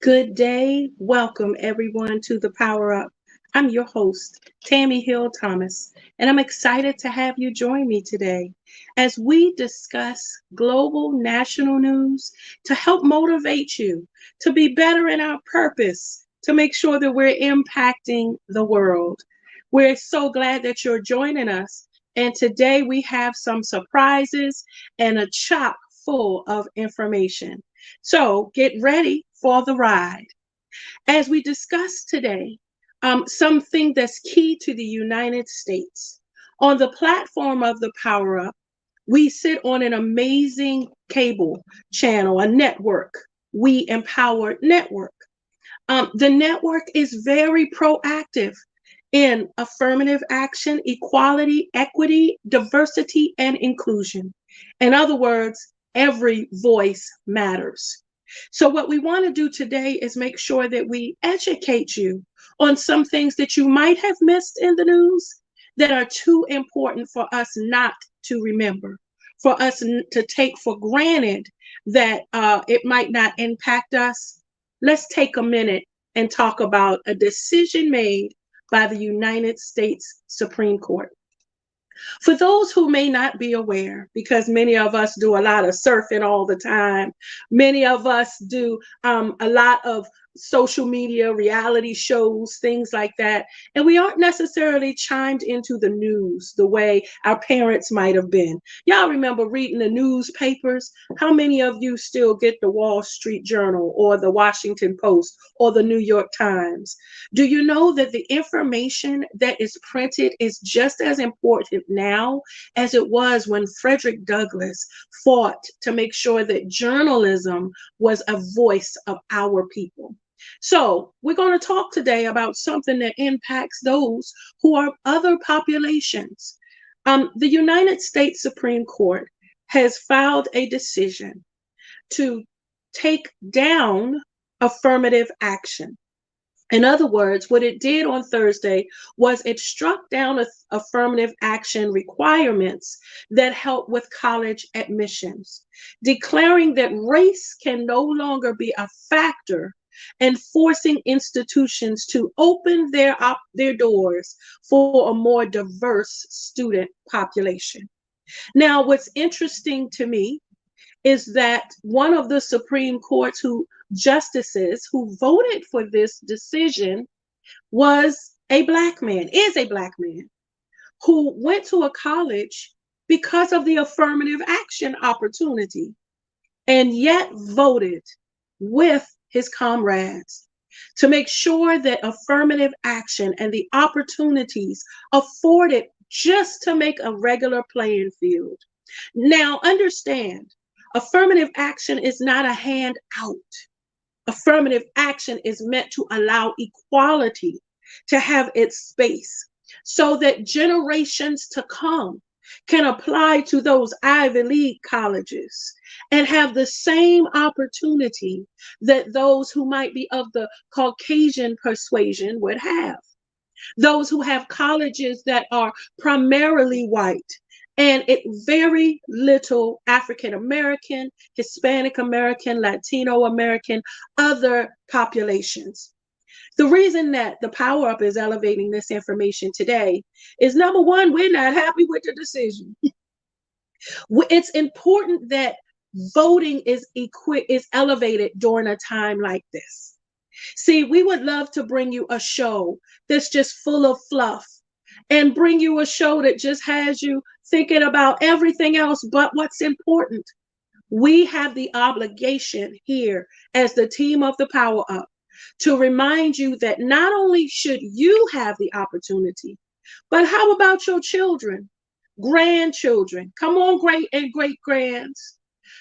Good day. Welcome everyone to the Power Up. I'm your host, Tami Hill Thomas, and I'm excited to have you join me today as we discuss global national news to help motivate you to be better in our purpose, to make sure that we're impacting the world. We're so glad that you're joining us. And today we have some surprises and a chock full of information. So get ready for the ride. As we discuss today, something that's key to the United States. On the platform of the Power Up, we sit on an amazing cable channel, a network, We Empower Network. The network is very proactive in affirmative action, equality, equity, diversity, and inclusion. In other words, every voice matters. So, what we want to do today is make sure that we educate you on some things that you might have missed in the news that are too important for us not to remember, for us to take for granted that it might not impact us. Let's take a minute and talk about a decision made by the United States Supreme Court. For those who may not be aware, because many of us do a lot of surfing all the time, many of us do a lot of social media, reality shows, things like that, and we aren't necessarily chimed into the news the way our parents might have been. Y'all remember reading the newspapers? How many of you still get the Wall Street Journal or the Washington Post or the New York Times? Do you know that the information that is printed is just as important now as it was when Frederick Douglass fought to make sure that journalism was a voice of our people? So, we're going to talk today about something that impacts those who are other populations. The United States Supreme Court has filed a decision to take down affirmative action. In other words, what it did on Thursday was it struck down affirmative action requirements that help with college admissions, declaring that race can no longer be a factor and forcing institutions to open their doors for a more diverse student population. Now, what's interesting to me is that one of the Supreme Court's justices who voted for this decision was a black man, is a black man, who went to a college because of the affirmative action opportunity and yet voted with his comrades to make sure that affirmative action and the opportunities afforded just to make a regular playing field. Now, understand, affirmative action is not a handout. Affirmative action is meant to allow equality to have its space so that generations to come can apply to those Ivy League colleges and have the same opportunity that those who might be of the Caucasian persuasion would have. Those who have colleges that are primarily white and it very little African American, Hispanic American, Latino American, other populations. The reason that the Power Up is elevating this information today is number one, we're not happy with the decision. It's important that voting is elevated during a time like this. See, we would love to bring you a show that's just full of fluff and bring you a show that just has you thinking about everything else but what's important. We have the obligation here as the team of the Power Up to remind you that not only should you have the opportunity, but how about your children, grandchildren, come on, great and great grands,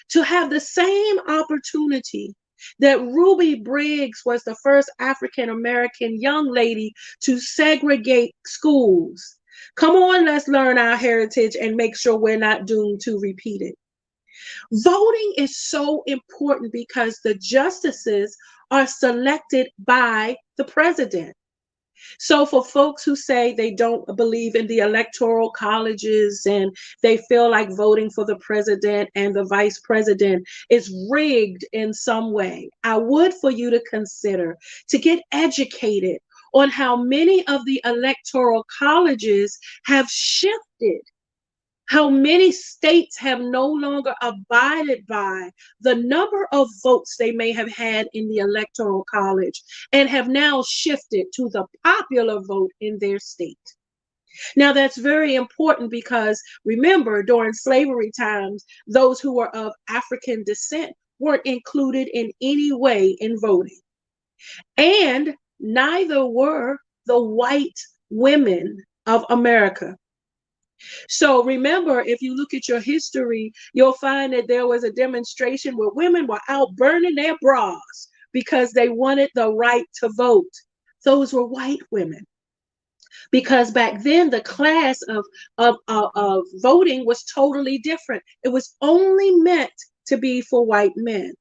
to have the same opportunity that Ruby Briggs was the first African American young lady to segregate schools. Come on, let's learn our heritage and make sure we're not doomed to repeat it. Voting is so important because the justices are selected by the president. So for folks who say they don't believe in the electoral colleges and they feel like voting for the president and the vice president is rigged in some way, I would for you to consider to get educated on how many of the electoral colleges have shifted, how many states have no longer abided by the number of votes they may have had in the electoral college and have now shifted to the popular vote in their state. Now, that's very important because remember, during slavery times, those who were of African descent weren't included in any way in voting, and neither were the white women of America. So remember, if you look at your history, you'll find that there was a demonstration where women were out burning their bras because they wanted the right to vote. Those were white women. Because back then the class of voting was totally different. It was only meant to be for white men.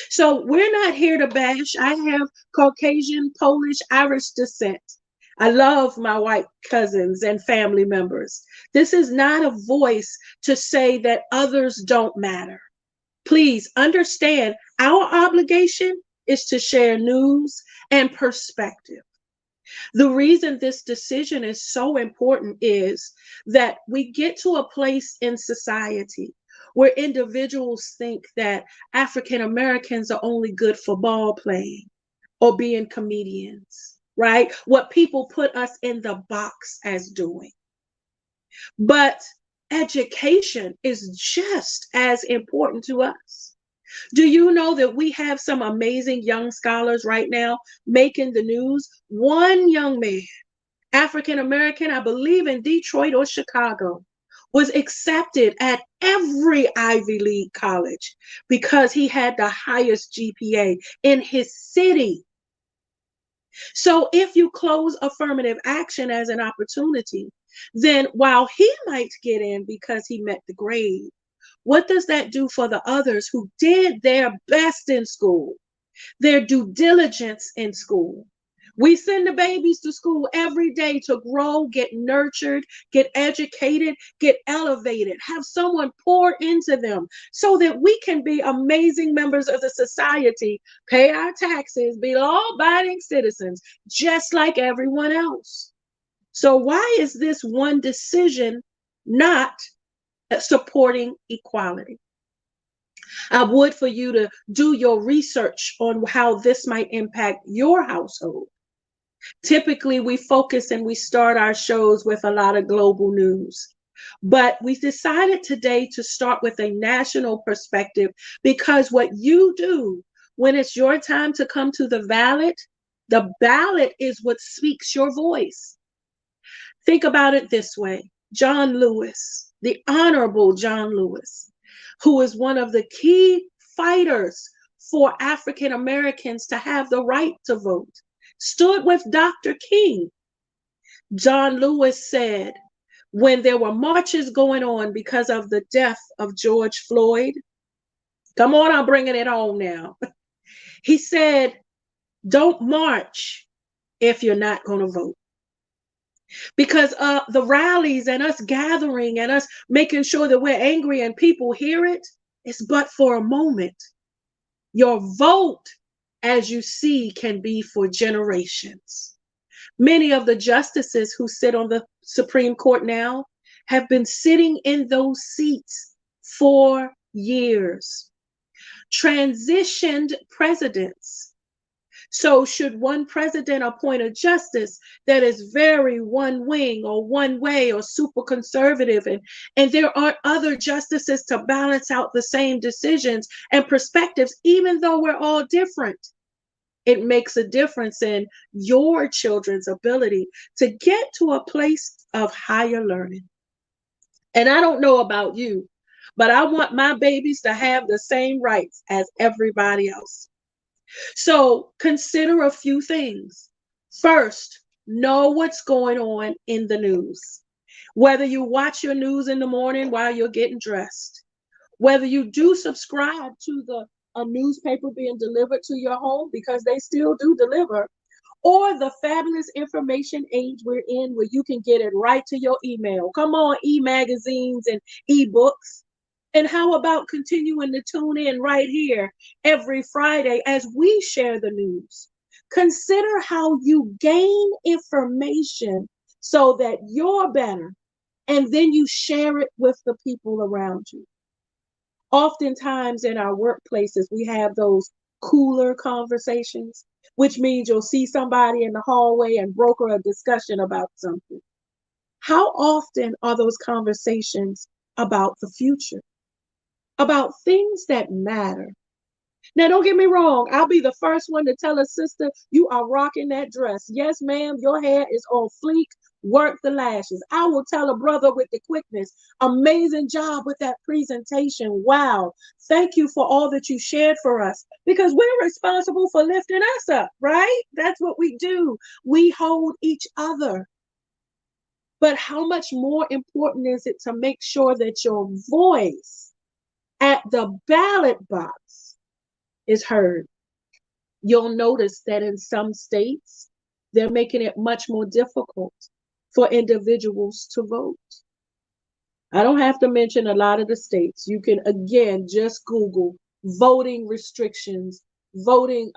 So we're not here to bash. I have Caucasian, Polish, Irish descent. I love my white cousins and family members. This is not a voice to say that others don't matter. Please understand our obligation is to share news and perspective. The reason this decision is so important is that we get to a place in society where individuals think that African Americans are only good for ball playing or being comedians, right? What people put us in the box as doing. But education is just as important to us. Do you know that we have some amazing young scholars right now making the news? One young man, African American, I believe in Detroit or Chicago, was accepted at every Ivy League college because he had the highest GPA in his city. So if you close affirmative action as an opportunity, then while he might get in because he met the grade, what does that do for the others who did their best in school, their due diligence in school? We send the babies to school every day to grow, get nurtured, get educated, get elevated, have someone pour into them so that we can be amazing members of the society, pay our taxes, be law-abiding citizens, just like everyone else. So why is this one decision not supporting equality? I would for you to do your research on how this might impact your household. Typically, we focus and we start our shows with a lot of global news. But we decided today to start with a national perspective because what you do when it's your time to come to the ballot is what speaks your voice. Think about it this way. John Lewis, the Honorable John Lewis, who is one of the key fighters for African Americans to have the right to vote, stood with Dr. King. John Lewis said, when there were marches going on because of the death of George Floyd, come on, I'm bringing it home now. He said, don't march if you're not going to vote. Because the rallies and us gathering and us making sure that we're angry and people hear it, it's but for a moment. Your vote, as you see, can be for generations. Many of the justices who sit on the Supreme Court now have been sitting in those seats for years. Transitioned presidents. So should one president appoint a justice that is very one wing or one way or super conservative, and there aren't other justices to balance out the same decisions and perspectives, even though we're all different, it makes a difference in your children's ability to get to a place of higher learning. And I don't know about you, but I want my babies to have the same rights as everybody else. So consider a few things. First, know what's going on in the news. Whether you watch your news in the morning while you're getting dressed, whether you do subscribe to a newspaper being delivered to your home, because they still do deliver, or the fabulous information age we're in where you can get it right to your email. Come on, e-magazines and e-books. And how about continuing to tune in right here every Friday as we share the news? Consider how you gain information so that you're better, and then you share it with the people around you. Oftentimes in our workplaces, we have those cooler conversations, which means you'll see somebody in the hallway and broker a discussion about something. How often are those conversations about the future, about things that matter? Now, don't get me wrong. I'll be the first one to tell a sister, you are rocking that dress. Yes, ma'am, your hair is on fleek. Work the lashes. I will tell a brother with the quickness, amazing job with that presentation. Wow. Thank you for all that you shared for us, because we're responsible for lifting us up, right? That's what we do. We hold each other. But how much more important is it to make sure that your voice at the ballot box is heard? You'll notice that in some states, they're making it much more difficult for individuals to vote. I don't have to mention a lot of the states. You can, again, just Google voting restrictions, voting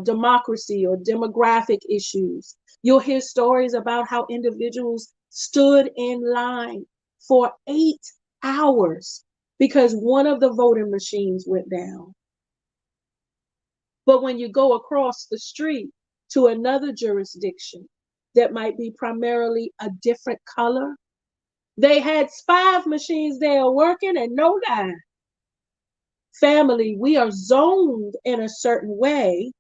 democracy or demographic issues. You'll hear stories about how individuals stood in line for 8 hours because one of the voting machines went down. But when you go across the street to another jurisdiction that might be primarily a different color, they had 5 machines there working and no line. Family, we are zoned in a certain way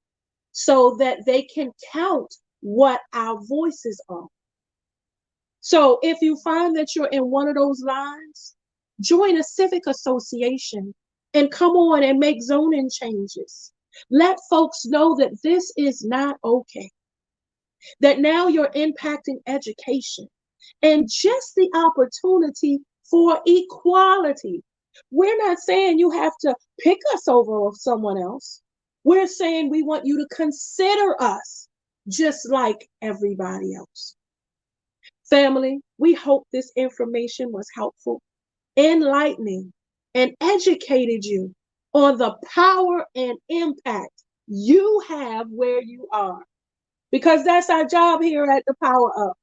so that they can count what our voices are. So if you find that you're in one of those lines, join a civic association and come on and make zoning changes. Let folks know that this is not okay, that now you're impacting education and just the opportunity for equality. We're not saying you have to pick us over someone else. We're saying we want you to consider us just like everybody else. Family, we hope this information was helpful, enlightening, and educated you on the power and impact you have where you are. Because that's our job here at the Power Up,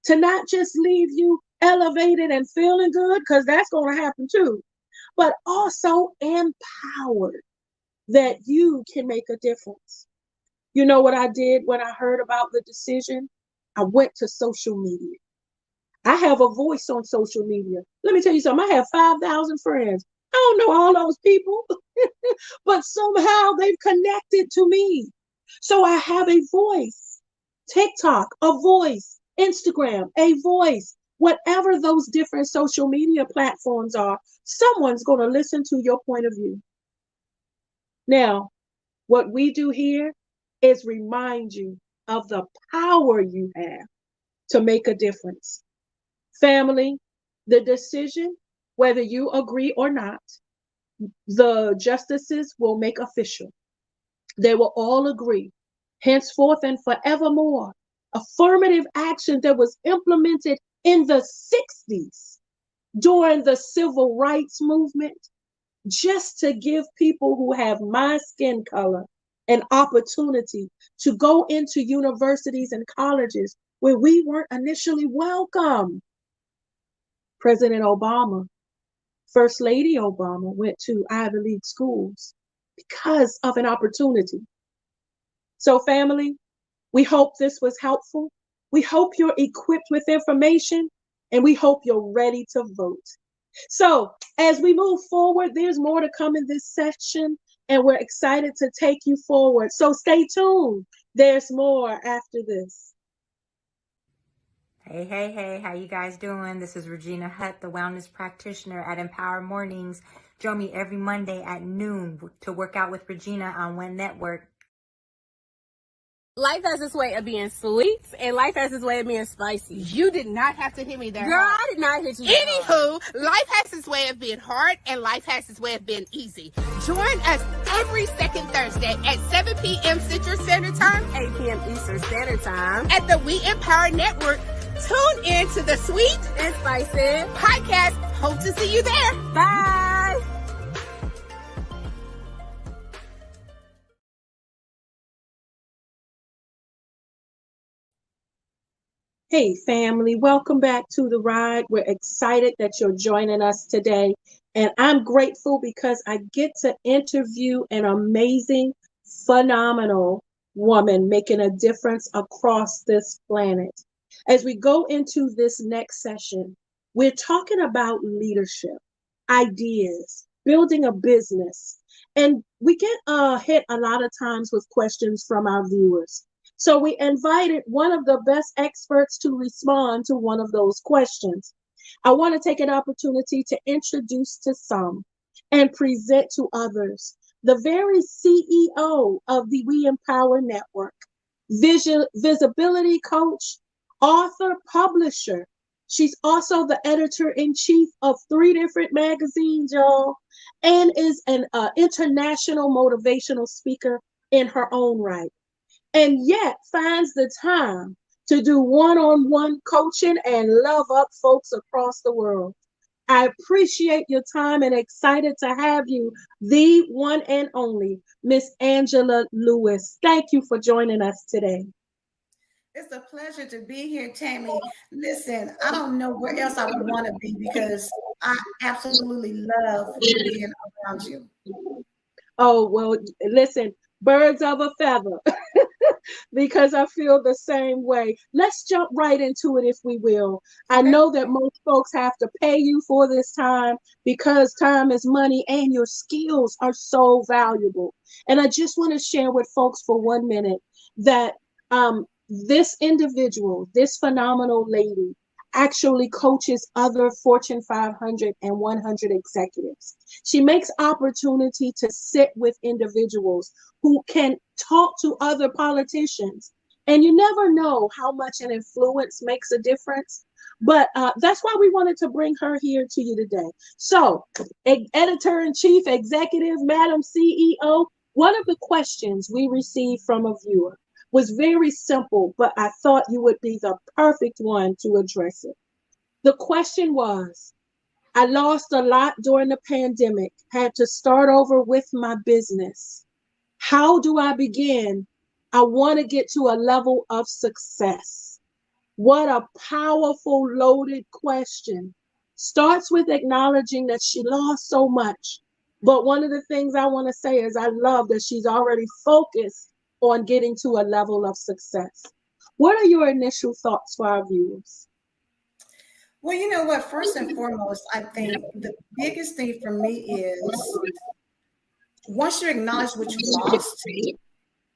to not just leave you elevated and feeling good, because that's going to happen too, but also empowered that you can make a difference. You know what I did when I heard about the decision? I went to social media. I have a voice on social media. Let me tell you something. I have 5,000 friends. I don't know all those people, but somehow they've connected to me. So I have a voice. TikTok, a voice. Instagram, a voice. Whatever those different social media platforms are, someone's going to listen to your point of view. Now, what we do here is remind you of the power you have to make a difference. Family, the decision, whether you agree or not, the justices will make official. They will all agree, henceforth and forevermore, affirmative action that was implemented in the 60s during the civil rights movement, just to give people who have my skin color an opportunity to go into universities and colleges where we weren't initially welcome. President Obama, First Lady Obama went to Ivy League schools because of an opportunity. So family, we hope this was helpful. We hope you're equipped with information, and we hope you're ready to vote. So as we move forward, there's more to come in this session, and we're excited to take you forward. So stay tuned. There's more after this. Hey, how you guys doing? This is Regina Hutt, the wellness practitioner at Empower Mornings. Join me every Monday at noon to work out with Regina on One Network. Life has its way of being sweet, and life has its way of being spicy. You did not have to hit me there. Girl, I did not hit you that hard. Anywho, life has its way of being hard, and life has its way of being easy. Join us every second Thursday at 7 p.m. Central Standard Time, 8 p.m. Eastern Standard Time at the We Empower Network. Tune in to the Sweet and Spicy Podcast. Hope to see you there. Bye. Hey, family, welcome back to the ride. We're excited that you're joining us today. And I'm grateful because I get to interview an amazing, phenomenal woman making a difference across this planet. As we go into this next session, we're talking about leadership, ideas, building a business. And we get hit a lot of times with questions from our viewers. So we invited one of the best experts to respond to one of those questions. I want to take an opportunity to introduce to some and present to others the very CEO of the We Empower Network, visibility coach, author, publisher. She's also the editor-in-chief of 3 different magazines, y'all, and is an international motivational speaker in her own right. And yet finds the time to do one-on-one coaching and love up folks across the world. I appreciate your time and excited to have you, the one and only Miss Angela Lewis. Thank you for joining us today. It's a pleasure to be here, Tammy. Listen, I don't know where else I would want to be because I absolutely love being around you. Oh, well, listen, birds of a feather. Because I feel the same way. Let's jump right into it if we will. I know that most folks have to pay you for this time because time is money and your skills are so valuable. And I just want to share with folks for 1 minute that this individual, this phenomenal lady, actually coaches other Fortune 500 and 100 executives. She makes opportunity to sit with individuals who can talk to other politicians. And you never know how much an influence makes a difference. But that's why we wanted to bring her here to you today. So, editor-in-chief, executive, Madam CEO, one of the questions we received from a viewer was very simple, but I thought you would be the perfect one to address it. The question was, I lost a lot during the pandemic, had to start over with my business. How do I begin? I want to get to a level of success. What a powerful, loaded question. Starts with acknowledging that she lost so much. But one of the things I want to say is I love that she's already focused on getting to a level of success. What are your initial thoughts for our viewers? Well, you know what? First and foremost, I think the biggest thing for me is once you acknowledge what you lost,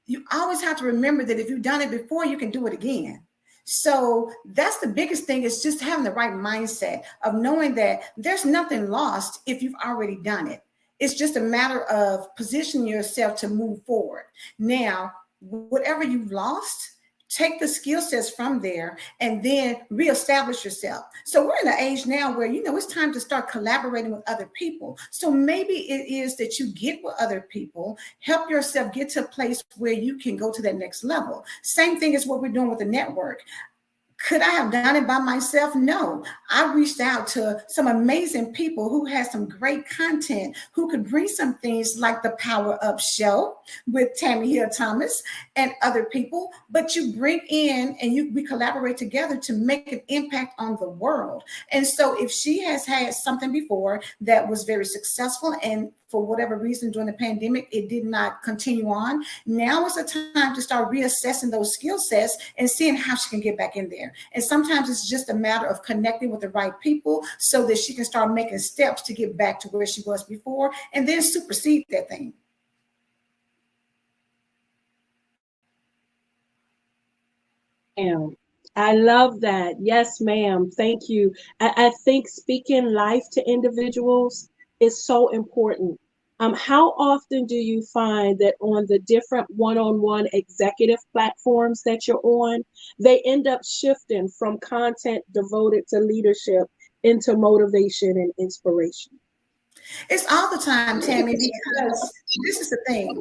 you always have to remember that if you've done it before, you can do it again. So that's the biggest thing, is just having the right mindset of knowing that there's nothing lost if you've already done it. It's just a matter of positioning yourself to move forward. Now, whatever you've lost, take the skill sets from there and then reestablish yourself. So we're in an age now where, it's time to start collaborating with other people. So maybe it is that you get with other people, help yourself get to a place where you can go to that next level. Same thing as what we're doing with the network. Could I have done it by myself? No. I reached out to some amazing people who had some great content, who could bring some things like the Power Up Show with Tami Hill Thomas and other people. But you bring in and we collaborate together to make an impact on the world. And so if she has had something before that was very successful, and for whatever reason during the pandemic, it did not continue on, now is the time to start reassessing those skill sets and seeing how she can get back in there. And sometimes it's just a matter of connecting with the right people so that she can start making steps to get back to where she was before and then supersede that thing. I love that. Yes, ma'am. Thank you. I think speaking life to individuals is so important. How often do you find that on the different one-on-one executive platforms that you're on, they end up shifting from content devoted to leadership into motivation and inspiration? It's all the time, Tammy, because this is the thing.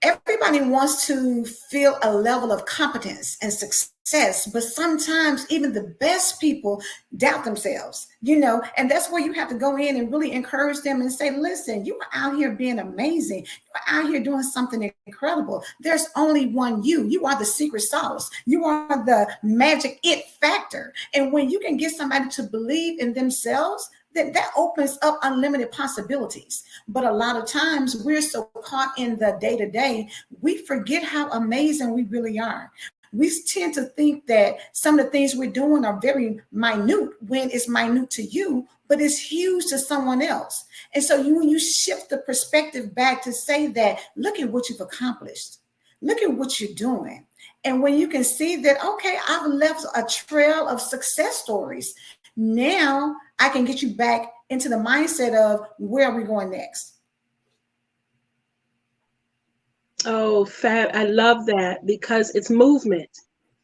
Everybody wants to feel a level of competence and success, but sometimes even the best people doubt themselves, and that's where you have to go in and really encourage them and say, listen, you are out here being amazing. You are out here doing something incredible. There's only one you. You are the secret sauce. You are the magic it factor. And when you can get somebody to believe in themselves, that opens up unlimited possibilities. But a lot of times we're so caught in the day-to-day, we forget how amazing we really are. We tend to think that some of the things we're doing are very minute when it's minute to you, but it's huge to someone else. And so when you shift the perspective back to say that, look at what you've accomplished. Look at what you're doing. And when you can see that, okay, I've left a trail of success stories. Now I can get you back into the mindset of where are we going next? Oh, fab. I love that because it's movement.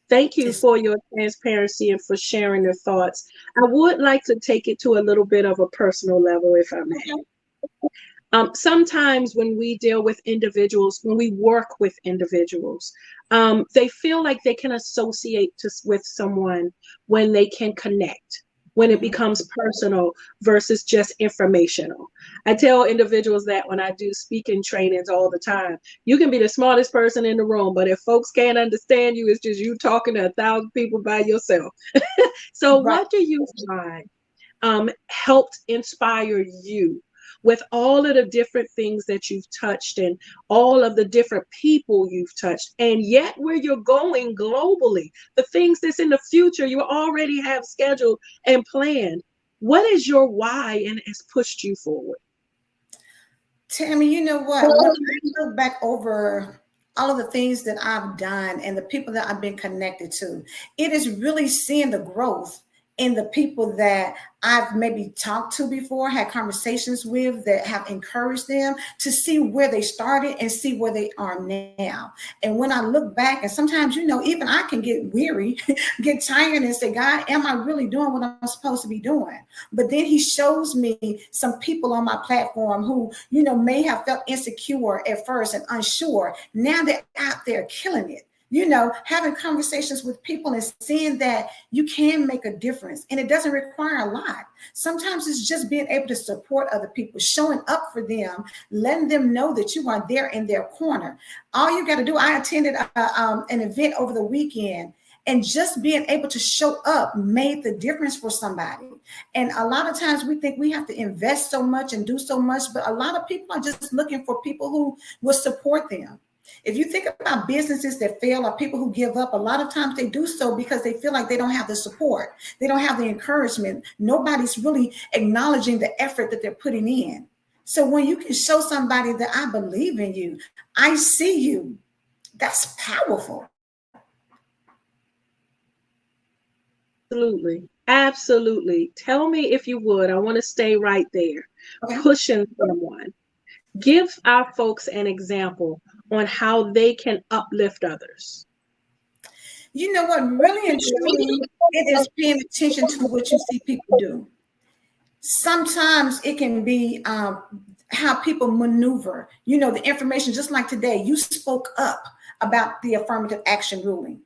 Thank you for your transparency and for sharing your thoughts. I would like to take it to a little bit of a personal level, if I may. Sometimes when we deal with individuals, when we work with individuals, they feel like they can associate with someone when they can connect, when it becomes personal versus just informational. I tell individuals that when I do speaking trainings all the time, you can be the smartest person in the room, but if folks can't understand you, it's just you talking to 1,000 people by yourself. So what do you find helped inspire you with all of the different things that you've touched and all of the different people you've touched, and yet where you're going globally, the things that's in the future you already have scheduled and planned? What is your why and has pushed you forward? Tammy, you know what? When I look back over all of the things that I've done and the people that I've been connected to, it is really seeing the growth in the people that I've maybe talked to before, had conversations with, that have encouraged them to see where they started and see where they are now. And when I look back, and sometimes, even I can get weary, get tired and say, God, am I really doing what I'm supposed to be doing? But then he shows me some people on my platform who, may have felt insecure at first and unsure. Now they're out there killing it. Having conversations with people and seeing that you can make a difference. And it doesn't require a lot. Sometimes it's just being able to support other people, showing up for them, letting them know that you are there in their corner. All you got to do, I attended an event over the weekend, and just being able to show up made the difference for somebody. And a lot of times we think we have to invest so much and do so much, but a lot of people are just looking for people who will support them. If you think about businesses that fail or people who give up, a lot of times they do so because they feel like they don't have the support. They don't have the encouragement. Nobody's really acknowledging the effort that they're putting in. So when you can show somebody that I believe in you, I see you, that's powerful. Absolutely. Absolutely. Tell me if you would. I want to stay right there. Okay. Pushing someone. Give our folks an example on how they can uplift others. You know what? Really and truly, it is paying attention to what you see people do. Sometimes it can be how people maneuver. The information, just like today, you spoke up about the affirmative action ruling.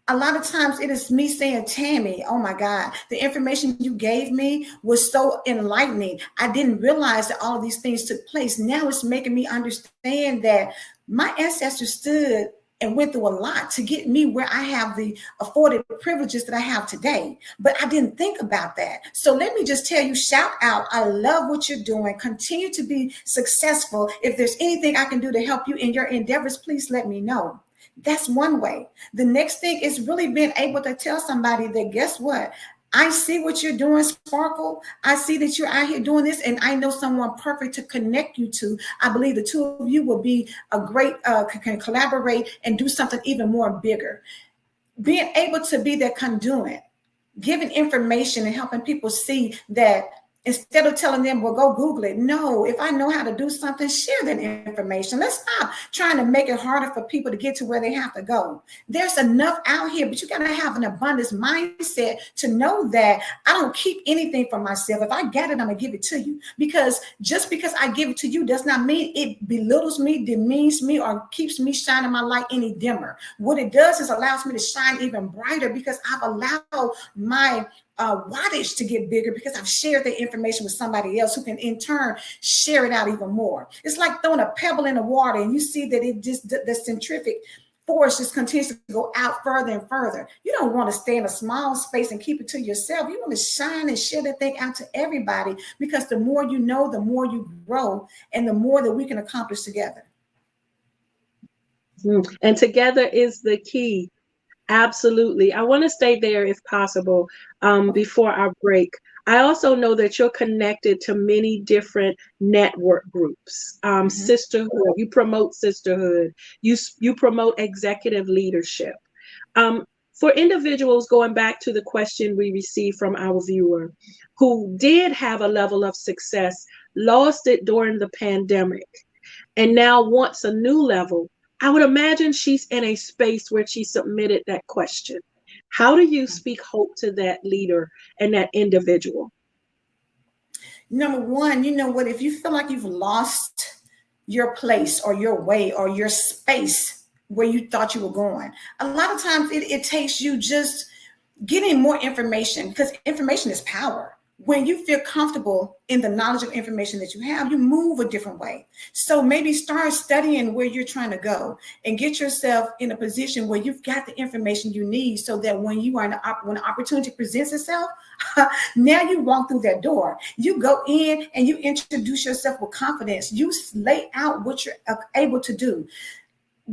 A lot of times it is me saying, Tammy, oh my God, the information you gave me was so enlightening. I didn't realize that all of these things took place. Now it's making me understand that my ancestors stood and went through a lot to get me where I have the afforded privileges that I have today. But I didn't think about that. So let me just tell you, shout out. I love what you're doing. Continue to be successful. If there's anything I can do to help you in your endeavors, please let me know. That's one way. The next thing is really being able to tell somebody that, guess what? I see what you're doing, Sparkle. I see that you're out here doing this, and I know someone perfect to connect you to. I believe the two of you will be a great, can collaborate and do something even more bigger. Being able to be that conduit, giving information and helping people see that Instead of telling them, well, go Google it. No, if I know how to do something, share that information. Let's stop trying to make it harder for people to get to where they have to go. There's enough out here, but you got to have an abundance mindset to know that I don't keep anything for myself. If I get it, I'm going to give it to you. Because just because I give it to you does not mean it belittles me, demeans me, or keeps me shining my light any dimmer. What it does is allows me to shine even brighter because I've allowed my wattage to get bigger because I've shared the information with somebody else who can in turn share it out even more. It's like throwing a pebble in the water and you see that it just, the centrifugal force just continues to go out further and further. You don't want to stay in a small space and keep it to yourself. You want to shine and share that thing out to everybody because the more you know, the more you grow and the more that we can accomplish together. And together is the key. Absolutely. I want to stay there if possible before our break. I also know that you're connected to many different network groups, sisterhood. You promote sisterhood. You promote executive leadership. For individuals, going back to the question we received from our viewer, who did have a level of success, lost it during the pandemic, and now wants a new level, I would imagine she's in a space where she submitted that question. How do you speak hope to that leader and that individual? Number one, you know what? If you feel like you've lost your place or your way or your space where you thought you were going, a lot of times it takes you just getting more information because information is power. When you feel comfortable in the knowledge of information that you have, you move a different way. So maybe start studying where you're trying to go and get yourself in a position where you've got the information you need so that when you are when an opportunity presents itself, now you walk through that door. You go in and you introduce yourself with confidence. You lay out what you're able to do.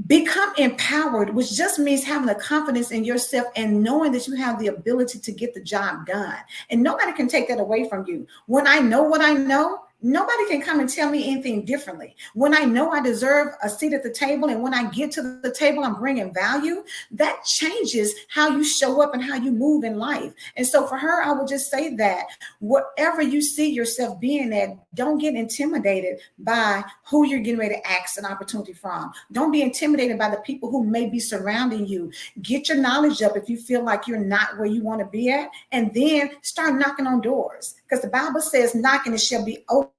Become empowered, which just means having a confidence in yourself and knowing that you have the ability to get the job done. And nobody can take that away from you. When I know what I know, nobody can come and tell me anything differently. When I know I deserve a seat at the table and when I get to the table, I'm bringing value, that changes how you show up and how you move in life. And so for her, I would just say that whatever you see yourself being at, don't get intimidated by who you're getting ready to ask an opportunity from. Don't be intimidated by the people who may be surrounding you. Get your knowledge up if you feel like you're not where you want to be at, and then start knocking on doors. Because the Bible says knocking it shall be open.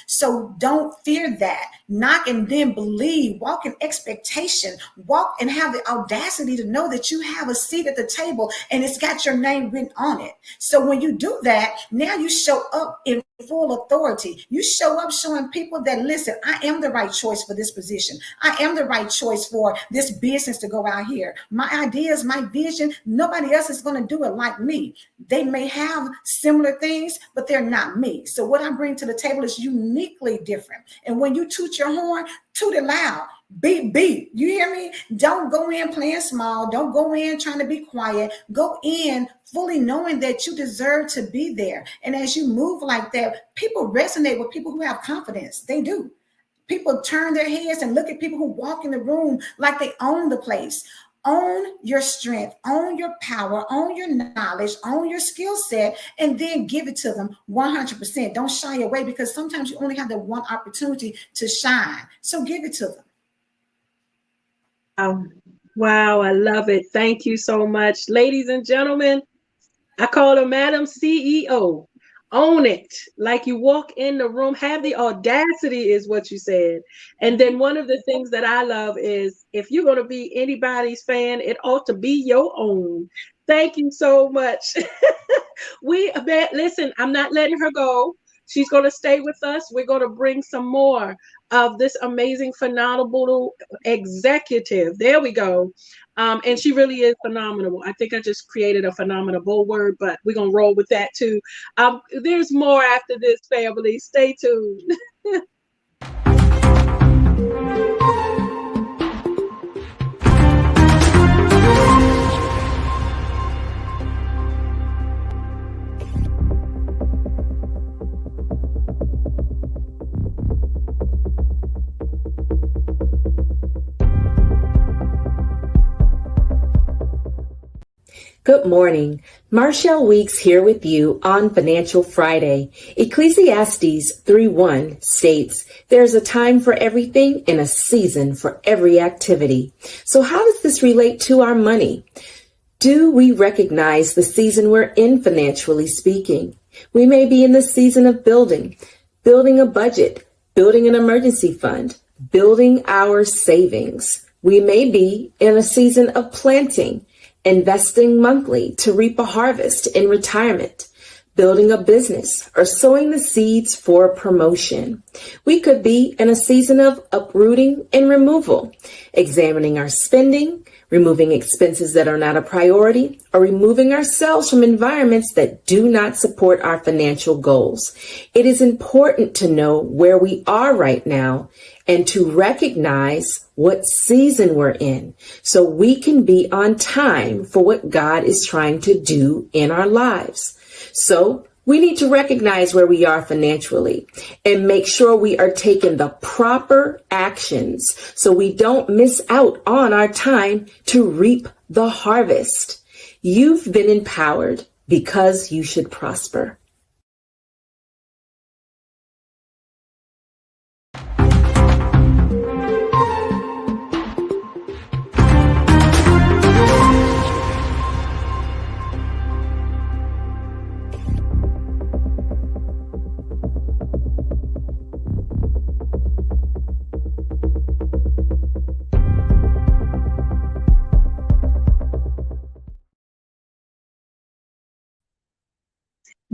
So don't fear that. Knock and then believe. Walk in expectation. Walk and have the audacity to know that you have a seat at the table and it's got your name written on it. So when you do that, now you show up in full authority. You show up showing people that, listen, I am the right choice for this position. I am the right choice for this business to go out here. My ideas, my vision, nobody else is going to do it like me. They may have similar things, but they're not me. So what I bring to the table is uniquely different. And when you toot your horn, toot it loud. Beat. You hear me? Don't go in playing small. Don't go in trying to be quiet. Go in fully knowing that you deserve to be there. And as you move like that, people resonate with people who have confidence. They do. People turn their heads and look at people who walk in the room like they own the place. Own your strength, own your power, own your knowledge, own your skill set, and then give it to them 100%. Don't shy away because sometimes you only have the one opportunity to shine. So give it to them. Wow, I love it. Thank you so much. Ladies and gentlemen, I call her Madam CEO. Own it. Like you walk in the room, have the audacity is what you said. And then one of the things that I love is if you're going to be anybody's fan, it ought to be your own. Thank you so much. Listen, I'm not letting her go. She's going to stay with us. We're going to bring some more of this amazing, phenomenal executive. There we go. And she really is phenomenal. I think I just created a phenomenal word, but we're going to roll with that too. There's more after this, family. Stay tuned. Good morning. Marshall Weeks here with you on Financial Friday. Ecclesiastes 3:1 states, "There's a time for everything and a season for every activity." So how does this relate to our money? Do we recognize the season we're in financially speaking? We may be in the season of building a budget, building an emergency fund, building our savings. We may be in a season of planting, investing monthly to reap a harvest in retirement, building a business, or sowing the seeds for promotion. We could be in a season of uprooting and removal, examining our spending, removing expenses that are not a priority, or removing ourselves from environments that do not support our financial goals. It is important to know where we are right now and to recognize what season we're in so we can be on time for what God is trying to do in our lives. So we need to recognize where we are financially and make sure we are taking the proper actions so we don't miss out on our time to reap the harvest. You've been empowered because you should prosper.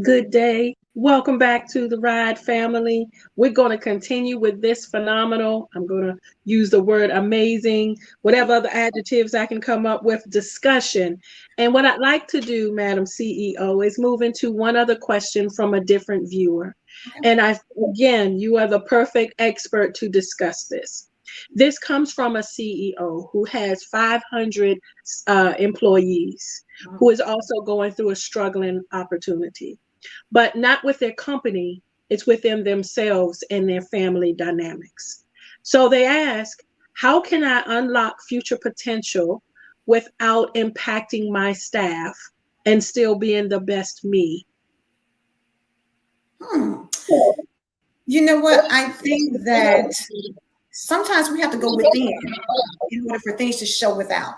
Good day. Welcome back to the Ride family. We're going to continue with this phenomenal, I'm going to use the word amazing, whatever other adjectives I can come up with, discussion. And what I'd like to do, Madam CEO, is move into one other question from a different viewer. And again, you are the perfect expert to discuss this. This comes from a CEO who has 500 employees, who is also going through a struggling opportunity. But not with their company, it's within themselves and their family dynamics. So they ask, how can I unlock future potential without impacting my staff and still being the best me? You know what? I think that sometimes we have to go within in order for things to show without.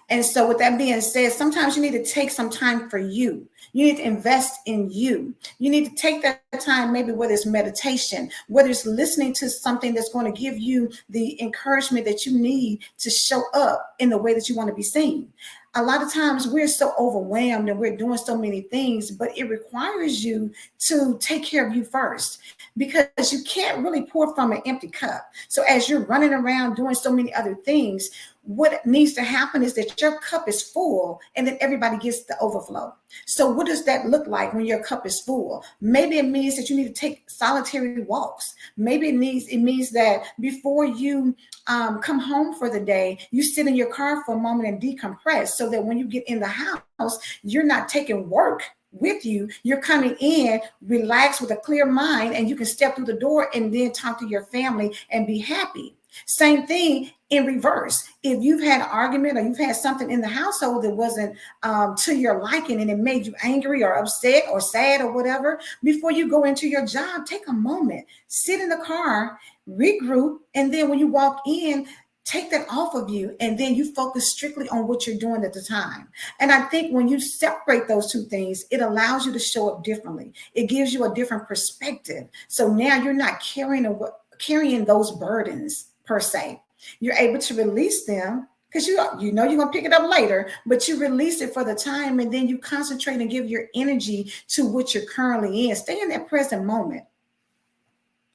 And so with that being said, sometimes you need to take some time for you. You need to invest in you. You need to take that time, maybe whether it's meditation, whether it's listening to something that's going to give you the encouragement that you need to show up in the way that you want to be seen. A lot of times we're so overwhelmed and we're doing so many things, but it requires you to take care of you first, because you can't really pour from an empty cup. So as you're running around doing so many other things, what needs to happen is that your cup is full and then everybody gets the overflow. So what does that look like when your cup is full? Maybe it means that you need to take solitary walks. Maybe it means that before you come home for the day, you sit in your car for a moment and decompress, so that when you get in the house, you're not taking work with you. You're coming in relaxed with a clear mind, and you can step through the door and then talk to your family and be happy. Same thing in reverse. If you've had an argument or you've had something in the household that wasn't to your liking and it made you angry or upset or sad or whatever, before you go into your job, take a moment, sit in the car, regroup, and then when you walk in, take that off of you, and then you focus strictly on what you're doing at the time. And I think when you separate those two things, it allows you to show up differently. It gives you a different perspective. So now you're not carrying those burdens per se. You're able to release them because you know you're going to pick it up later, but you release it for the time, and then you concentrate and give your energy to what you're currently in. Stay in that present moment.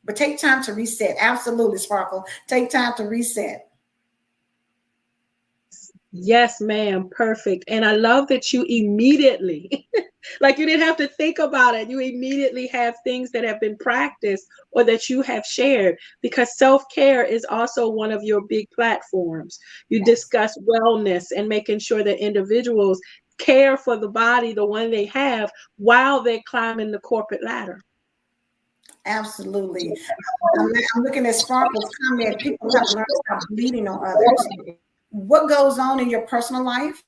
But take time to reset. Absolutely, Sparkle. Take time to reset. Yes, ma'am. Perfect. And I love that you immediately, like you didn't have to think about it. You immediately have things that have been practiced or that you have shared, because self-care is also one of your big platforms. You discuss wellness and making sure that individuals care for the body, the one they have, while they're climbing the corporate ladder. Absolutely. I'm looking at Sparkle's comment. People have learned to stop bleeding on others. What goes on in your personal life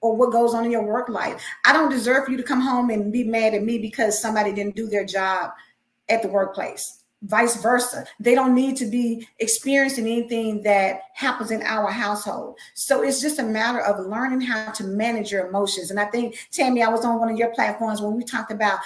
or what goes on in your work life. I don't deserve for you to come home and be mad at me because somebody didn't do their job at the workplace. Vice versa. They don't need to be experiencing anything that happens in our household. So it's just a matter of learning how to manage your emotions. And I think, Tami, I was on one of your platforms when we talked about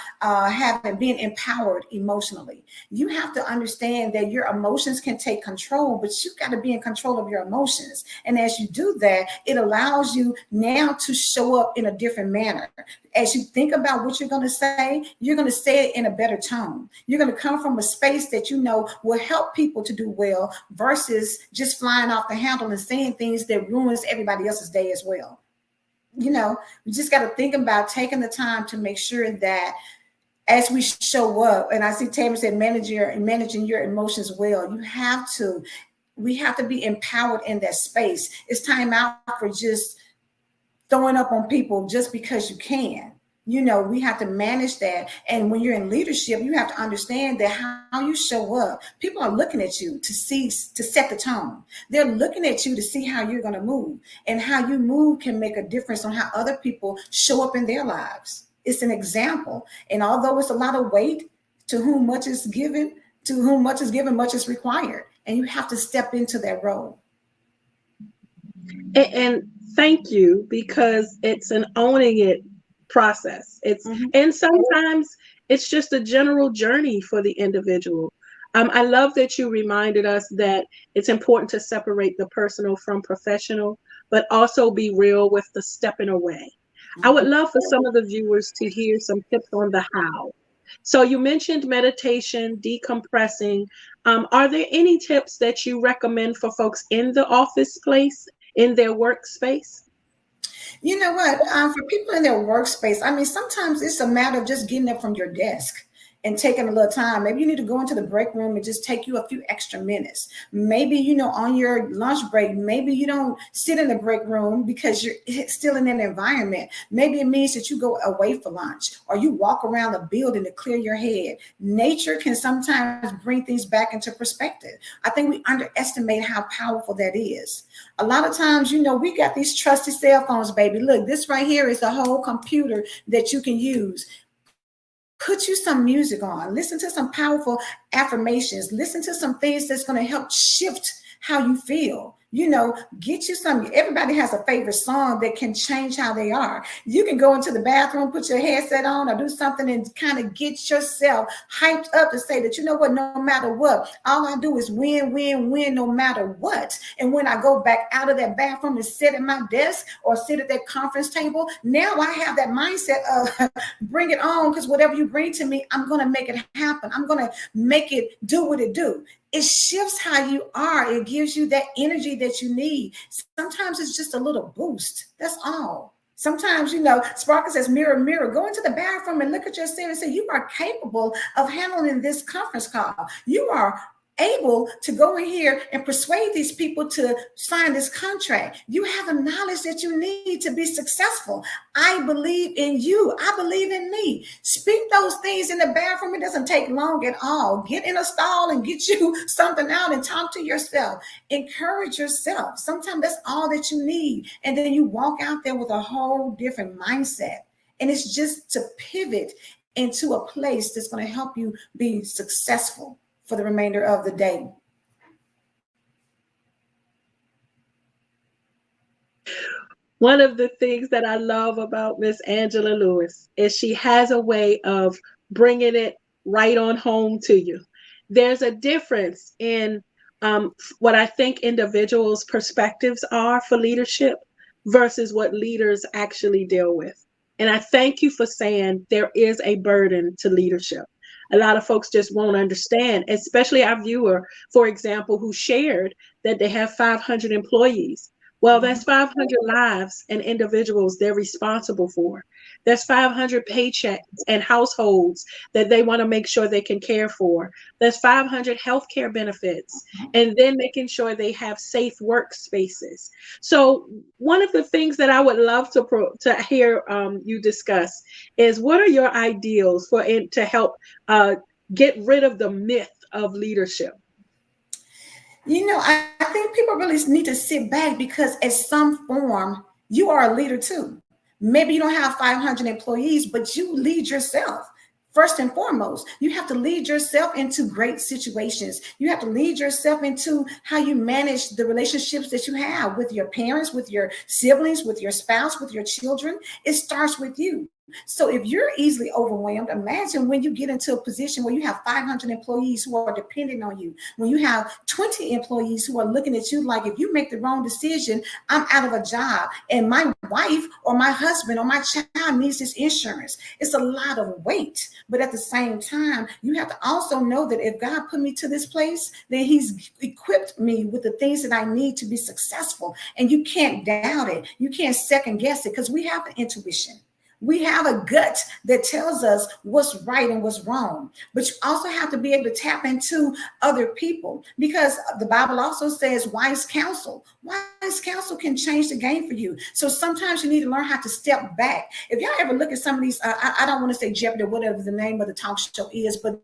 being empowered emotionally. You have to understand that your emotions can take control, but you've got to be in control of your emotions. And as you do that, it allows you now to show up in a different manner. As you think about what you're going to say it in a better tone. You're going to come from a space that you know will help people to do well versus just flying off the handle and saying things that ruins everybody else's day as well. You know, we just got to think about taking the time to make sure that as we show up, and I see Tami said managing your emotions well, we have to be empowered in that space. It's time out for just throwing up on people just because you can. You know, we have to manage that. And when you're in leadership, you have to understand that how you show up, people are looking at you to set the tone. They're looking at you to see how you're going to move, and how you move can make a difference on how other people show up in their lives. It's an example. And although it's a lot of weight, to whom much is given, much is required. And you have to step into that role. And thank you, because it's an owning it process. And sometimes it's just a general journey for the individual. I love that you reminded us that it's important to separate the personal from professional, but also be real with the stepping away. I would love for some of the viewers to hear some tips on the how. So you mentioned meditation, decompressing. Are there any tips that you recommend for folks in the office place, in their workspace? You know what? For people in their workspace, I mean, sometimes it's a matter of just getting up from your desk and taking a little time. Maybe you need to go into the break room and just take you a few extra minutes. Maybe, you know, on your lunch break, maybe you don't sit in the break room because you're still in an environment. Maybe it means that you go away for lunch, or you walk around the building to clear your head. Nature can sometimes bring things back into perspective. I think we underestimate how powerful that is. A lot of times, you know, we got these trusty cell phones, baby. Look, this right here is a whole computer that you can use. Put you some music on, listen to some powerful affirmations, listen to some things that's going to help shift how you feel. You know, get you some, everybody has a favorite song that can change how they are. You can go into the bathroom, put your headset on, or do something and kind of get yourself hyped up to say that, you know what, no matter what, all I do is win, win, win, no matter what. And when I go back out of that bathroom and sit at my desk or sit at that conference table, now I have that mindset of bring it on, because whatever you bring to me, I'm going to make it happen. I'm going to make it do what it do. It shifts how you are. It gives you that energy that you need. Sometimes it's just a little boost. That's all. Sometimes, you know, Sparkle says, mirror, mirror, go into the bathroom and look at yourself and say, you are capable of handling this conference call. You are able to go in here and persuade these people to sign this contract. You have the knowledge that you need to be successful. I believe in you. I believe in me. Speak those things in the bathroom. It doesn't take long at all. Get in a stall and get you something out and talk to yourself. Encourage yourself. Sometimes that's all that you need. And then you walk out there with a whole different mindset. And it's just to pivot into a place that's going to help you be successful for the remainder of the day. One of the things that I love about Miss Angela Lewis is she has a way of bringing it right on home to you. There's a difference in what I think individuals' perspectives are for leadership versus what leaders actually deal with. And I thank you for saying there is a burden to leadership. A lot of folks just won't understand, especially our viewer, for example, who shared that they have 500 employees. Well, that's 500 lives and individuals they're responsible for. There's 500 paychecks and households that they want to make sure they can care for. There's 500 healthcare benefits, and then making sure they have safe workspaces. So one of the things that I would love to hear you discuss is, what are your ideals to help get rid of the myth of leadership? You know, I think people really need to sit back, because at some form, you are a leader too. Maybe you don't have 500 employees, but you lead yourself. First and foremost, you have to lead yourself into great situations. You have to lead yourself into how you manage the relationships that you have with your parents, with your siblings, with your spouse, with your children. It starts with you. So if you're easily overwhelmed, imagine when you get into a position where you have 500 employees who are depending on you, when you have 20 employees who are looking at you like, if you make the wrong decision, I'm out of a job, and my wife or my husband or my child needs this insurance. It's a lot of weight. But at the same time, you have to also know that if God put me to this place, then he's equipped me with the things that I need to be successful. And you can't doubt it. You can't second guess it, because we have an intuition. We have a gut that tells us what's right and what's wrong. But you also have to be able to tap into other people, because the Bible also says wise counsel. Wise counsel can change the game for you. So sometimes you need to learn how to step back. If y'all ever look at some of these, I don't want to say Jeopardy or whatever the name of the talk show is, but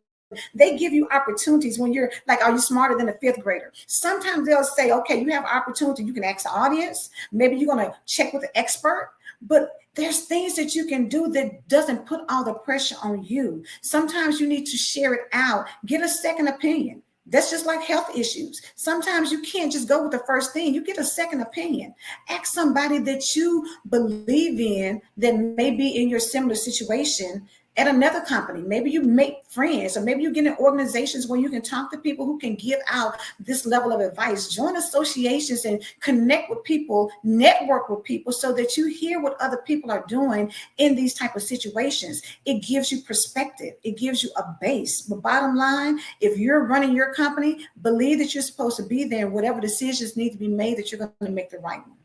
they give you opportunities when you're like, are you smarter than a fifth grader? Sometimes they'll say, okay, you have opportunity. You can ask the audience. Maybe you're going to check with the expert, but there's things that you can do that doesn't put all the pressure on you. Sometimes you need to share it out. Get a second opinion. That's just like health issues. Sometimes you can't just go with the first thing. You get a second opinion. Ask somebody that you believe in that may be in your similar situation at another company. Maybe you make friends, or maybe you get in organizations where you can talk to people who can give out this level of advice. Join associations and connect with people, network with people, so that you hear what other people are doing in these type of situations. It gives you perspective. It gives you a base. But bottom line, if you're running your company, believe that you're supposed to be there, and whatever decisions need to be made, that you're going to make the right one.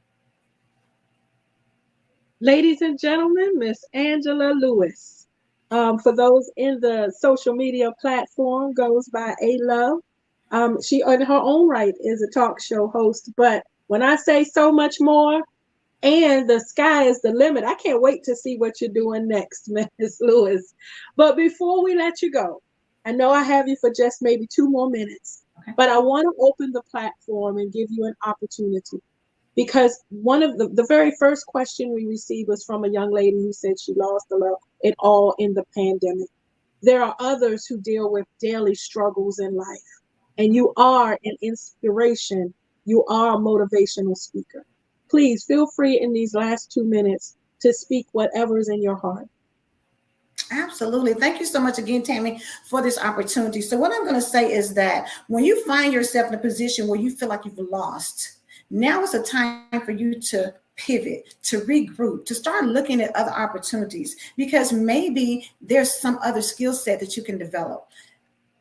Ladies and gentlemen, Miss Angela Lewis. For those in the social media platform, goes by A Love. She, in her own right, is a talk show host. But when I say so much more, and the sky is the limit, I can't wait to see what you're doing next, Miss Lewis. But before we let you go, I know I have you for just maybe 2 more minutes, but I want to open the platform and give you an opportunity. Because one of the very first question we received was from a young lady who said she lost it all in the pandemic. There are others who deal with daily struggles in life, and you are an inspiration. You are a motivational speaker. Please feel free in these last 2 minutes to speak whatever is in your heart. Absolutely. Thank you so much again, Tami, for this opportunity. So what I'm going to say is that when you find yourself in a position where you feel like you've lost, now is a time for you to pivot, to regroup, to start looking at other opportunities, because maybe there's some other skill set that you can develop.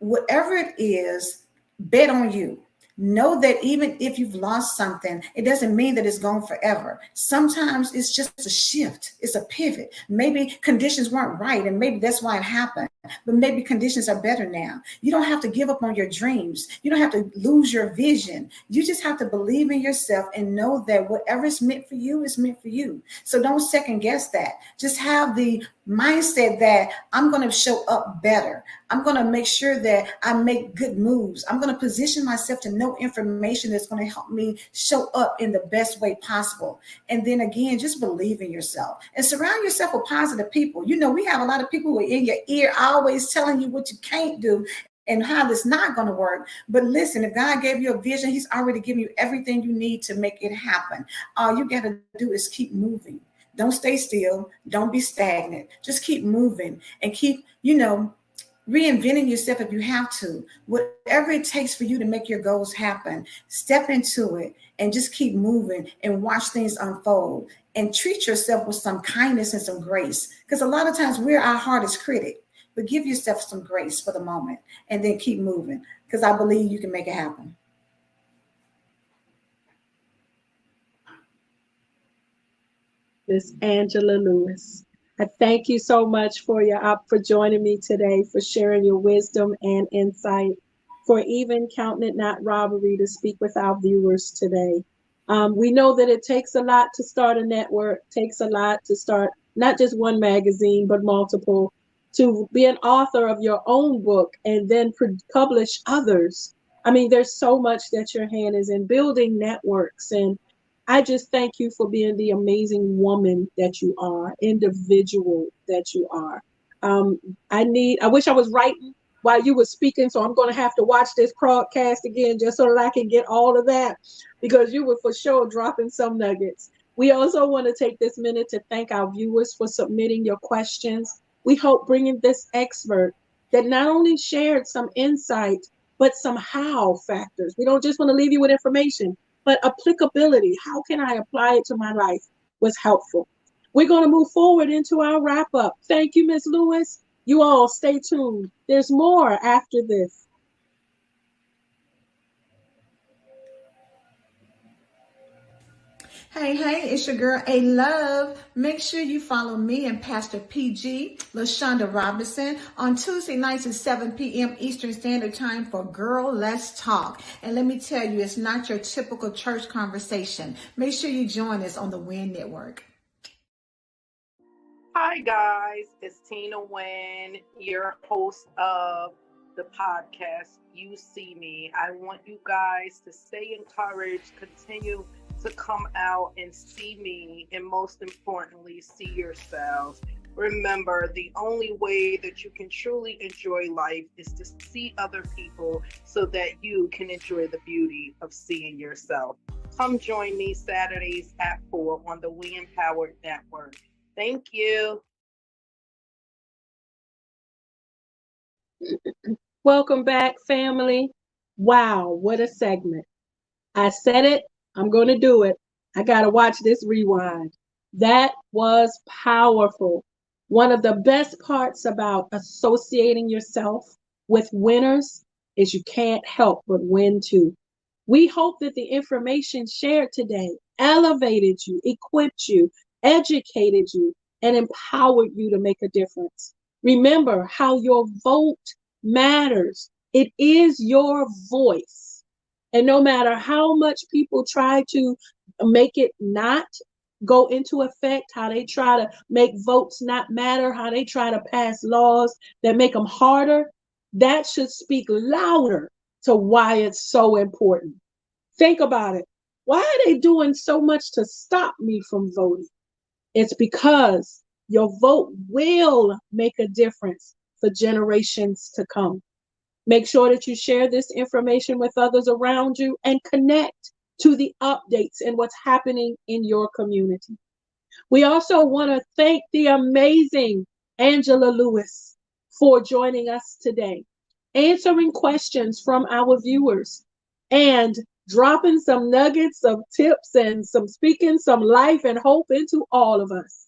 Whatever it is, bet on you. Know that even if you've lost something, it doesn't mean that it's gone forever. Sometimes it's just a shift. It's a pivot. Maybe conditions weren't right, and maybe that's why it happened. But maybe conditions are better now. You don't have to give up on your dreams. You don't have to lose your vision. You just have to believe in yourself and know that whatever is meant for you is meant for you. So don't second guess that. Just have the mindset that I'm going to show up better. I'm going to make sure that I make good moves. I'm going to position myself to know information that's going to help me show up in the best way possible. And then again, just believe in yourself and surround yourself with positive people. You know, we have a lot of people who are in your ear always telling you what you can't do and how this not going to work. But listen, if God gave you a vision, he's already given you everything you need to make it happen. All you got to do is keep moving. Don't stay still. Don't be stagnant. Just keep moving and keep, reinventing yourself if you have to. Whatever it takes for you to make your goals happen, step into it and just keep moving and watch things unfold, and treat yourself with some kindness and some grace. Because a lot of times we're our hardest critic, but give yourself some grace for the moment and then keep moving, because I believe you can make it happen. Miss Angela Lewis, I thank you so much for joining me today, for sharing your wisdom and insight, for even counting it not robbery to speak with our viewers today. We know that it takes a lot to start a network, takes a lot to start not just one magazine, but multiple, to be an author of your own book and then publish others. I mean, there's so much that your hand is in, building networks and I just thank you for being the amazing woman that you are, individual that you are. Um, I wish I was writing while you were speaking, so I'm going to have to watch this broadcast again just so that I can get all of that because you were for sure dropping some nuggets. We also want to take this minute to thank our viewers for submitting your questions. We hope bringing this expert that not only shared some insight, but some how factors. We don't just want to leave you with information, but applicability. How can I apply it to my life was helpful. We're going to move forward into our wrap up. Thank you, Ms. Lewis. You all stay tuned. There's more after this. Hey, it's your girl, A Love. Make sure you follow me and Pastor PG, LaShonda Robinson, on Tuesday nights at 7 p.m. Eastern Standard Time for Girl Let's Talk. And let me tell you, it's not your typical church conversation. Make sure you join us on the WIN Network. Hi, guys. It's Tina Wynn, your host of the podcast, You See Me. I want you guys to stay encouraged, continue to come out and see me, and most importantly, see yourselves. Remember, the only way that you can truly enjoy life is to see other people so that you can enjoy the beauty of seeing yourself. Come join me Saturdays at 4 on the We Empowered Network. Thank you. Welcome back, family. Wow, what a segment. I said it. I'm going to do it. I got to watch this rewind. That was powerful. One of the best parts about associating yourself with winners is you can't help but win too. We hope that the information shared today elevated you, equipped you, educated you, and empowered you to make a difference. Remember how your vote matters. It is your voice. And no matter how much people try to make it not go into effect, how they try to make votes not matter, how they try to pass laws that make them harder, that should speak louder to why it's so important. Think about it. Why are they doing so much to stop me from voting? It's because your vote will make a difference for generations to come. Make sure that you share this information with others around you and connect to the updates and what's happening in your community. We also want to thank the amazing Angela Lewis for joining us today, answering questions from our viewers and dropping some nuggets of tips and some speaking some life and hope into all of us.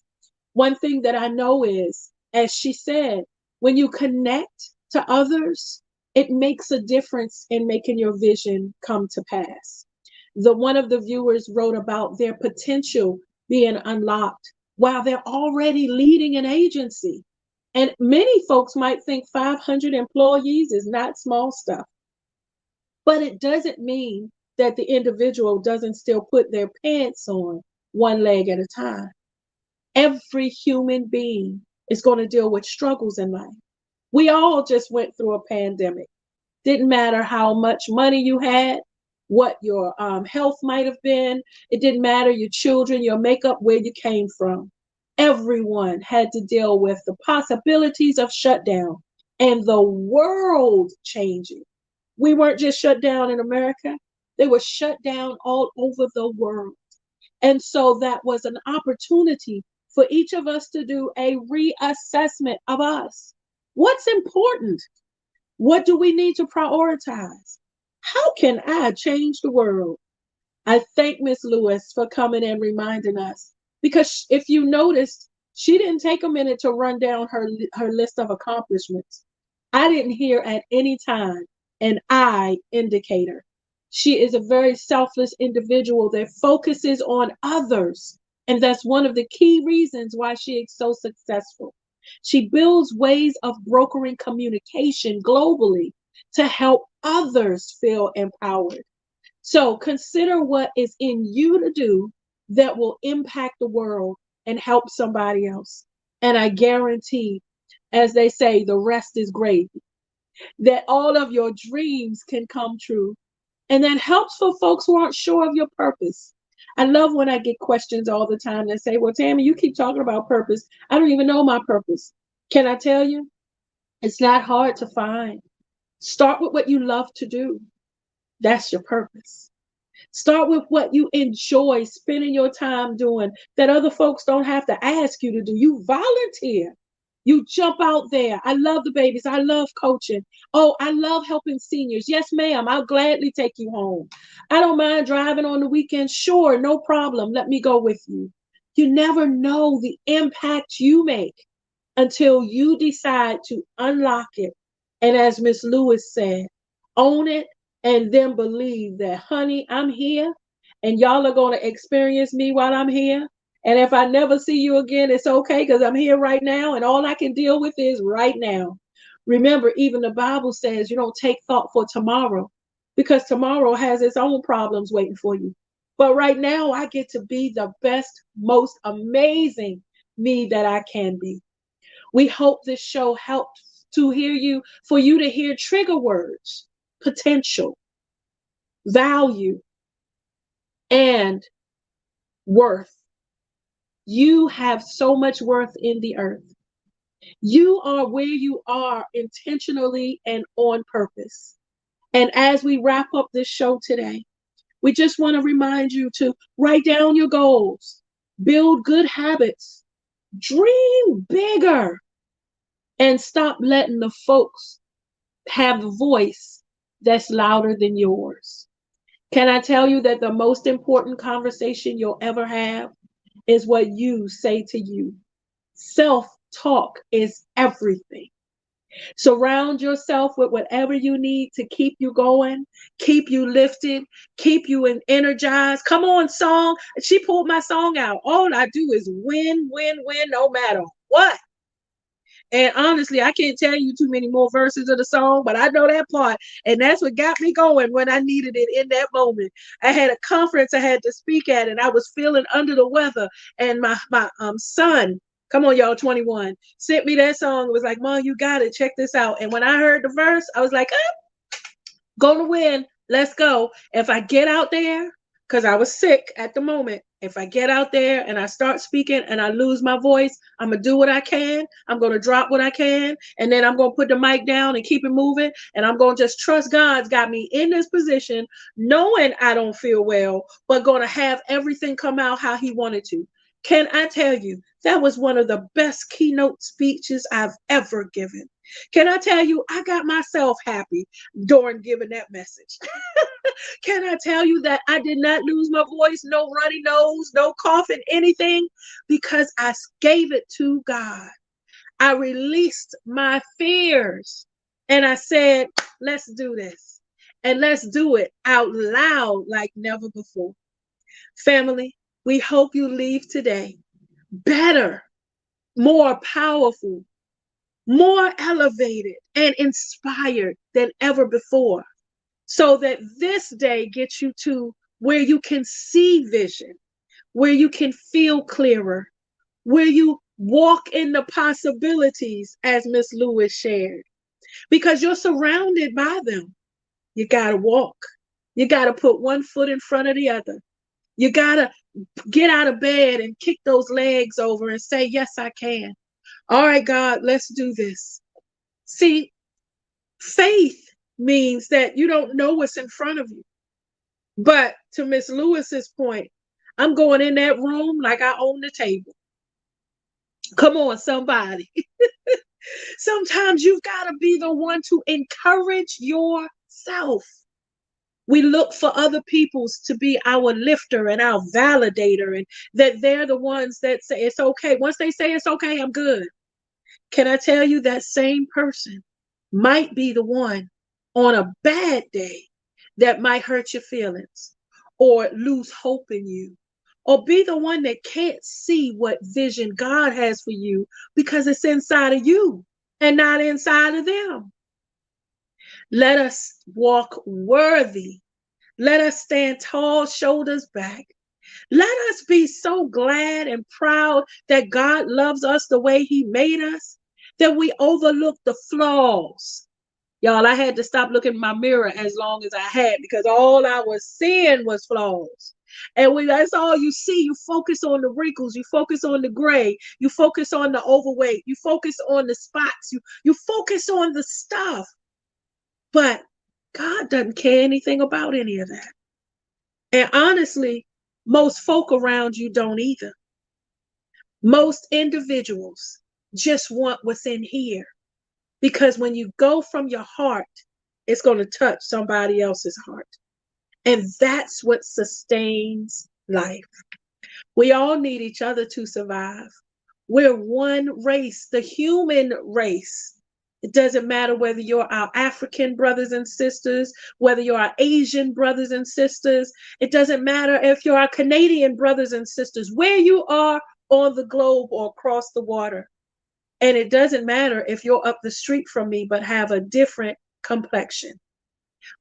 One thing that I know is, as she said, when you connect to others, it makes a difference in making your vision come to pass. One of the viewers wrote about their potential being unlocked while they're already leading an agency. And many folks might think 500 employees is not small stuff. But it doesn't mean that the individual doesn't still put their pants on one leg at a time. Every human being is going to deal with struggles in life. We all just went through a pandemic. Didn't matter how much money you had, what your health might have been. It didn't matter your children, your makeup, where you came from. Everyone had to deal with the possibilities of shutdown and the world changing. We weren't just shut down in America. They were shut down all over the world. And so that was an opportunity for each of us to do a reassessment of us. What's important? What do we need to prioritize? How can I change the world? I thank Miss Lewis for coming and reminding us, because if you noticed, she didn't take a minute to run down her list of accomplishments. I didn't hear at any time an I indicator. She is a very selfless individual that focuses on others. And that's one of the key reasons why she is so successful. She builds ways of brokering communication globally to help others feel empowered. So consider what is in you to do that will impact the world and help somebody else. And I guarantee, as they say, the rest is gravy, that all of your dreams can come true. And that helps for folks who aren't sure of your purpose. I love when I get questions all the time that say, well, Tammy, you keep talking about purpose. I don't even know my purpose. Can I tell you? It's not hard to find. Start with what you love to do. That's your purpose. Start with what you enjoy spending your time doing that other folks don't have to ask you to do. You volunteer. You jump out there. I love the babies. I love coaching. Oh, I love helping seniors. Yes, ma'am. I'll gladly take you home. I don't mind driving on the weekend. Sure, no problem. Let me go with you. You never know the impact you make until you decide to unlock it. And as Miss Lewis said, own it and then believe that, honey, I'm here and y'all are going to experience me while I'm here. And if I never see you again, it's okay because I'm here right now and all I can deal with is right now. Remember, even the Bible says you don't take thought for tomorrow because tomorrow has its own problems waiting for you. But right now, I get to be the best, most amazing me that I can be. We hope this show helped for you to hear trigger words, potential, value, and worth. You have so much worth in the earth. You are where you are intentionally and on purpose. And as we wrap up this show today, we just want to remind you to write down your goals, build good habits, dream bigger, and stop letting the folks have a voice that's louder than yours. Can I tell you that the most important conversation you'll ever have is what you say to you? Self-talk is everything. Surround yourself with whatever you need to keep you going, keep you lifted, keep you energized. Come on, song. She pulled my song out. All I do is win, win, win, no matter what. And honestly, I can't tell you too many more verses of the song, but I know that part. And that's what got me going when I needed it in that moment. I had a conference I had to speak at, and I was feeling under the weather. And my son, come on, y'all, 21, sent me that song. It was like, Mom, you got it. Check this out. And when I heard the verse, I was like, gonna win. Let's go. If I get out there, because I was sick at the moment, if I get out there and I start speaking and I lose my voice, I'm going to do what I can. I'm going to drop what I can. And then I'm going to put the mic down and keep it moving. And I'm going to just trust God's got me in this position, knowing I don't feel well, but going to have everything come out how he wanted to. Can I tell you, that was one of the best keynote speeches I've ever given. Can I tell you, I got myself happy during giving that message. Can I tell you that I did not lose my voice, no runny nose, no coughing, anything, because I gave it to God. I released my fears and I said, let's do this. And let's do it out loud like never before. Family, we hope you leave today better, more powerful, more elevated and inspired than ever before, so that this day gets you to where you can see vision, where you can feel clearer, where you walk in the possibilities, as Miss Lewis shared, because you're surrounded by them. You got to walk. You got to put one foot in front of the other. You got to get out of bed and kick those legs over and say, yes, I can. All right, God, let's do this. See, faith means that you don't know what's in front of you. But to Miss Lewis's point, I'm going in that room like I own the table. Come on, somebody. Sometimes you've got to be the one to encourage yourself. We look for other people's to be our lifter and our validator, and that they're the ones that say it's okay. Once they say it's okay, I'm good. Can I tell you that same person might be the one on a bad day that might hurt your feelings or lose hope in you, or be the one that can't see what vision God has for you because it's inside of you and not inside of them. Let us walk worthy. Let us stand tall, shoulders back. Let us be so glad and proud that God loves us the way he made us, that we overlook the flaws. Y'all, I had to stop looking in my mirror as long as I had, because all I was seeing was flaws. And when that's all you see, you focus on the wrinkles, you focus on the gray, you focus on the overweight, you focus on the spots, you focus on the stuff. But God doesn't care anything about any of that. And honestly, most folk around you don't either. Most individuals just want what's in here. Because when you go from your heart, it's going to touch somebody else's heart. And that's what sustains life. We all need each other to survive. We're one race, the human race. It doesn't matter whether you're our African brothers and sisters, whether you're our Asian brothers and sisters. It doesn't matter if you're our Canadian brothers and sisters, where you are on the globe or across the water. And it doesn't matter if you're up the street from me but have a different complexion.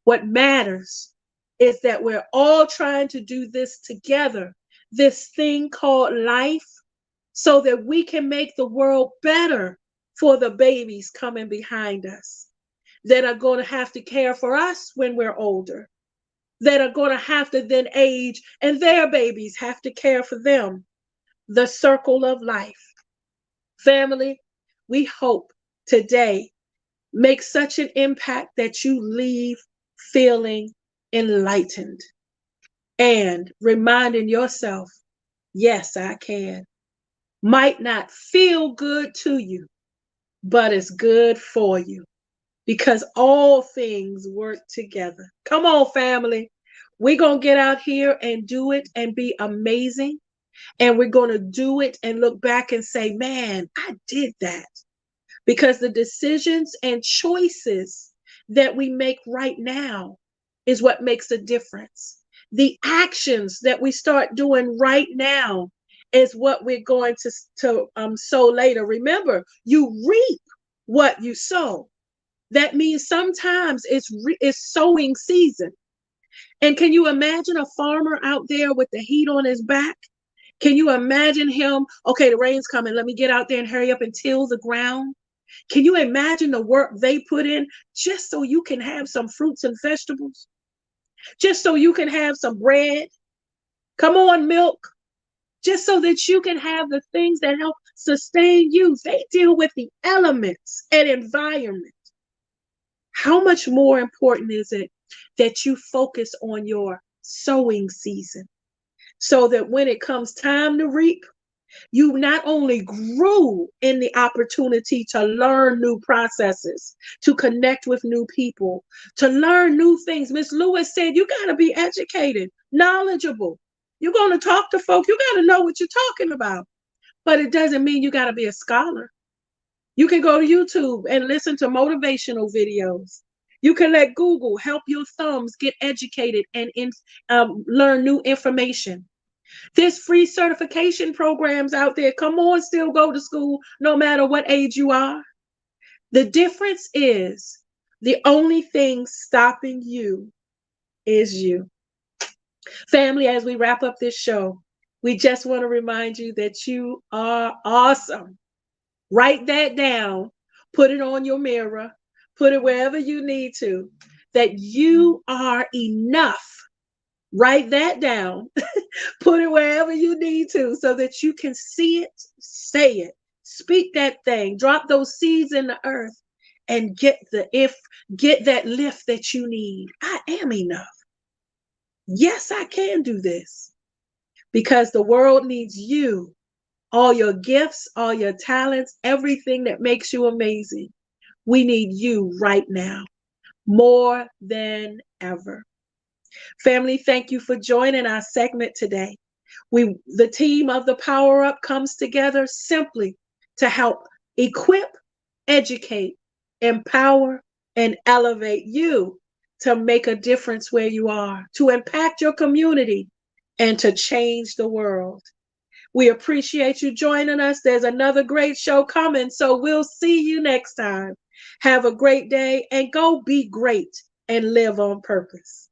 What matters is that we're all trying to do this together, this thing called life, so that we can make the world better for the babies coming behind us that are going to have to care for us when we're older, that are going to have to then age and their babies have to care for them. The circle of life. Family, we hope today makes such an impact that you leave feeling enlightened and reminding yourself, yes, I can. Might not feel good to you, but it's good for you because all things work together. Come on, family. We're going to get out here and do it and be amazing. And we're going to do it and look back and say, man, I did that. Because the decisions and choices that we make right now is what makes a difference. The actions that we start doing right now is what we're going to sow later. Remember, you reap what you sow. That means sometimes it's sowing season. And can you imagine a farmer out there with the heat on his back? Can you imagine him? Okay, the rain's coming. Let me get out there and hurry up and till the ground. Can you imagine the work they put in just so you can have some fruits and vegetables? Just so you can have some bread? Come on, milk. Just so that you can have the things that help sustain you. They deal with the elements and environment. How much more important is it that you focus on your sowing season so that when it comes time to reap, you not only grew in the opportunity to learn new processes, to connect with new people, to learn new things. Miss Lewis said, you got to be educated, knowledgeable. You're going to talk to folk. You got to know what you're talking about. But it doesn't mean you got to be a scholar. You can go to YouTube and listen to motivational videos. You can let Google help your thumbs get educated and learn new information. There's free certification programs out there. Come on, still go to school, no matter what age you are. The difference is the only thing stopping you is you. Family, as we wrap up this show, we just want to remind you that you are awesome. Write that down, put it on your mirror, put it wherever you need to, that you are enough. Write that down, put it wherever you need to so that you can see it, say it, speak that thing, drop those seeds in the earth and get that lift that you need. I am enough. Yes, I can do this because the world needs you, all your gifts, all your talents, everything that makes you amazing. We need you right now, more than ever. Family, thank you for joining our segment today. The team of the Power Up comes together simply to help equip, educate, empower, and elevate you to make a difference where you are, to impact your community, and to change the world. We appreciate you joining us. There's another great show coming, so we'll see you next time. Have a great day and go be great and live on purpose.